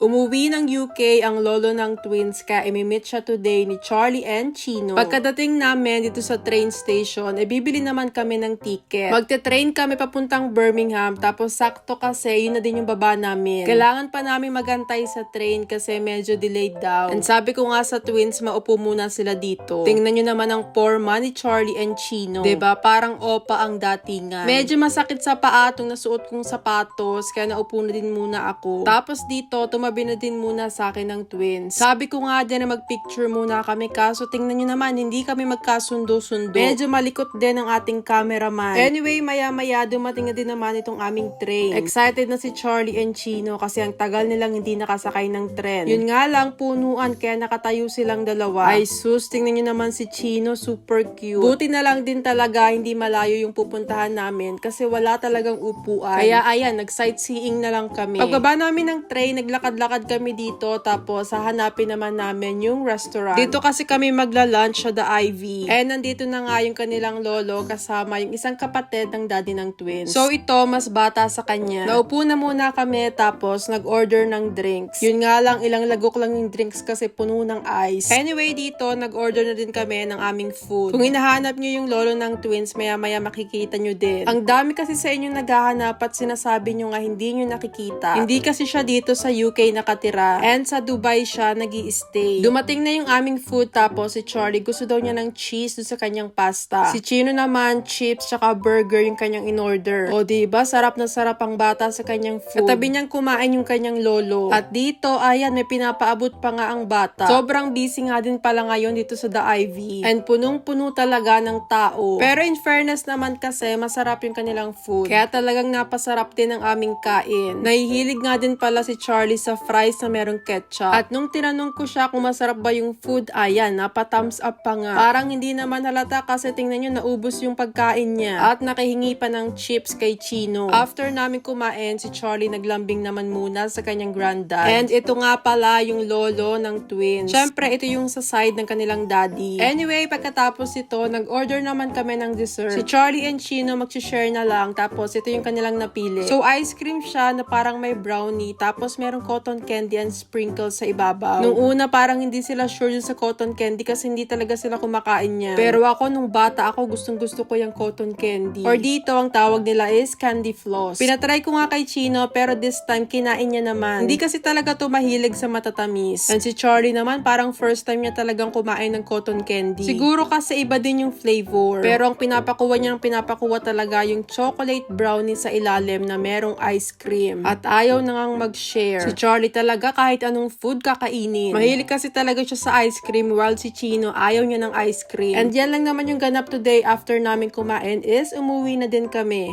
Umuwi ng UK ang lolo ng twins kaya imimit siya today ni Charlie and Chino. Pagkadating namin dito sa train station, bibili naman kami ng ticket. Magte-train kami papuntang Birmingham tapos sakto kasi yun na din yung baba namin. Kailangan pa namin magantay sa train kasi medyo delayed daw. And sabi ko nga sa twins, maupo muna sila dito. Tingnan nyo naman ang forma ni Charlie and Chino. 'Di ba? Parang opa ang datingan. Medyo masakit sa paa tong nasuot kong sapatos kaya naupo na din muna ako. Tapos dito, tumabi na din muna sa akin ng twins. Sabi ko nga din na magpicture muna kami kaso tingnan nyo naman, hindi kami magkasundo-sundo. Medyo malikot din ang ating cameraman. Anyway, maya-maya dumating na din naman itong aming train. Excited na si Charlie and Chino kasi ang tagal nilang hindi nakasakay ng tren. Yun nga lang, punuan kaya nakatayo silang dalawa. Ay sus, tingnan nyo naman si Chino, super cute. Buti na lang din talaga hindi malayo yung pupuntahan namin kasi wala talagang upuan. Kaya ayan, nag-sightseeing na lang kami. Pagbaba namin ng train, naglakad-lakad kami dito tapos hahanapin naman namin yung restaurant. Dito kasi kami magla-lunch sa The Ivy. And nandito na nga yung kanilang lolo kasama yung isang kapatid ng daddy ng twins. So ito, mas bata sa kanya. Naupo na muna kami tapos nag-order ng drinks. Yun nga lang, ilang lagok lang yung drinks kasi puno ng ice. Anyway, dito, nag-order na din kami ng aming food. Kung hinahanap nyo yung lolo ng twins, maya-maya makikita nyo din. Ang dami kasi sa inyong naghahanap at sinasabi nyo nga hindi nyo nakikita. Hindi kasi siya dito sa UK nakatira. And sa Dubai siya nag-i-stay. Dumating na yung aming food tapos si Charlie gusto daw niya ng cheese doon sa kanyang pasta. Si Chino naman, chips tsaka burger yung kanyang in-order. O diba, sarap na sarap ang bata sa kanyang food. Katabi niyang kumain yung kanyang lolo. At dito, ayan, may pinapaabot pa nga ang bata. Sobrang busy nga din pala ngayon dito sa The Ivy. And punong-puno talaga ng tao. Pero in fairness naman kasi, masarap yung kanilang food. Kaya talagang napasarap din ang aming kain. Nahihilig nga din pala si Charlie sa fries na merong ketchup. At nung tinanong ko siya kung masarap ba yung food, ayan, napa-thumbs up pa nga. Parang hindi naman halata kasi tingnan nyo, naubos yung pagkain niya. At nakahingi pa ng chips kay Chino. After namin kumain, si Charlie naglambing naman muna sa kanyang granddad. And ito nga pala yung lolo ng twins. Syempre, ito yung sa side ng kanilang daddy. Anyway, pagkatapos ito, nag-order naman kami ng dessert. Si Charlie and Chino mag-share na lang. Tapos, ito yung kanilang napili. So, ice cream siya na parang may brownie. Tapos, merong cotton candy and sprinkles sa ibabaw. Nung una, parang hindi sila sure dun sa cotton candy kasi hindi talaga sila kumakain niya. Pero ako, nung bata ako, gustong-gusto ko yung cotton candy. Or dito, ang tawag nila is candy floss. Pinatry ko nga kay Chino, pero this time, kinain niya naman. Hindi kasi talaga to mahilig sa matatamis. And si Charlie naman, parang first time niya talagang kumain ng cotton candy. Siguro kasi iba din yung flavor. Pero ang pinapakuha talaga yung chocolate brownie sa ilalim na merong ice cream. At ayaw na ngang mag-share. Si Charlie talaga kahit anong food kakainin. Mahilig kasi talaga siya sa ice cream while si Chino ayaw niya ng ice cream. And yan lang naman yung ganap today after namin kumain is umuwi na din kami.